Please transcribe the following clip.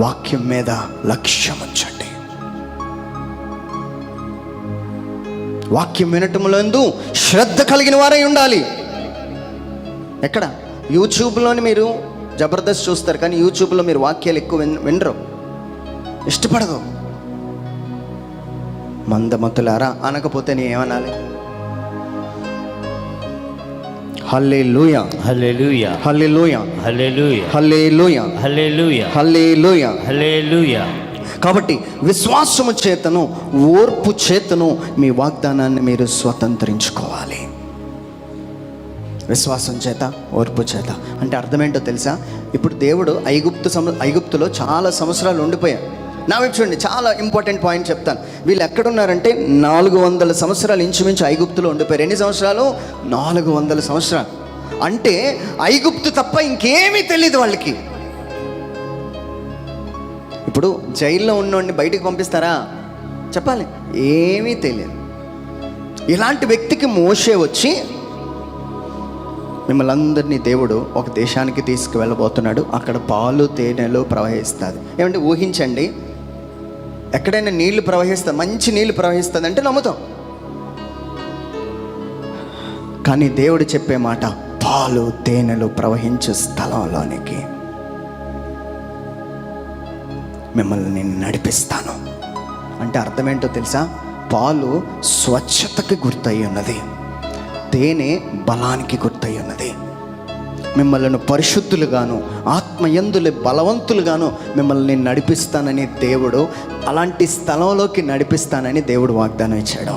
వాక్యం మీద లక్ష్యం ఉంచండి. వాక్యం వినటములందు శ్రద్ధ కలిగిన వారై ఉండాలి. ఎక్కడ? యూట్యూబ్లోని మీరు జబర్దస్త్ చూస్తారు, కానీ యూట్యూబ్లో మీరు వాక్యాలు ఎక్కువ వినరు, ఇష్టపడదు. మందమతులారా అనకపోతే నీ ఏమనాలి? హల్లెలూయా, హల్లెలూయా, హల్లెలూయా, హల్లెలూయా, హల్లెలూయా, హల్లెలూయా, హల్లెలూయా, హల్లెలూయా. కాబట్టి విశ్వాసము చేతను ఓర్పు చేతను మీ వాగ్దానాన్ని మీరు స్వతంత్రించుకోవాలి. విశ్వాసం చేత ఓర్పు చేత అంటే అర్థమేంటో తెలుసా? ఇప్పుడు దేవుడు ఐగుప్తులో చాలా సంవత్సరాలు ఉండిపోయారు. నా వైపు చూడండి, చాలా ఇంపార్టెంట్ పాయింట్ చెప్తాను. వీళ్ళు ఎక్కడున్నారంటే 400 సంవత్సరాలు ఇంచుమించు ఐగుప్తులో ఉండిపోయారు. ఎన్ని సంవత్సరాలు? 400 సంవత్సరాలు. అంటే ఐగుప్తు తప్ప ఇంకేమీ తెలియదు వాళ్ళకి. ఇప్పుడు జైల్లో ఉన్నోడిని బయటికి పంపిస్తారా? చెప్పాలి, ఏమీ తెలియదు. ఇలాంటి వ్యక్తికి మోషే వచ్చి, మిమ్మల్ని అందరినీ దేవుడు ఒక దేశానికి తీసుకువెళ్ళబోతున్నాడు, అక్కడ పాలు తేనెలు ప్రవహిస్తుంది. ఏమంటే ఊహించండి, ఎక్కడైనా నీళ్లు ప్రవహిస్తుంది, మంచి నీళ్లు ప్రవహిస్తుంది అంటే నమ్ముతాం. కానీ దేవుడు చెప్పే మాట, పాలు తేనెలు ప్రవహించే స్థలంలోనికి మిమ్మల్ని నేను నడిపిస్తాను అంటే అర్థమేంటో తెలుసా? పాలు స్వచ్ఛతకి గుర్తయి ఉన్నది, తేనె బలానికి గుర్తయి ఉన్నది. మిమ్మల్ని పరిశుద్ధులుగాను ఆత్మయందులు బలవంతులుగాను మిమ్మల్ని నడిపిస్తానని దేవుడు, అలాంటి స్థలంలోకి నడిపిస్తానని దేవుడు వాగ్దానం ఇచ్చాడు.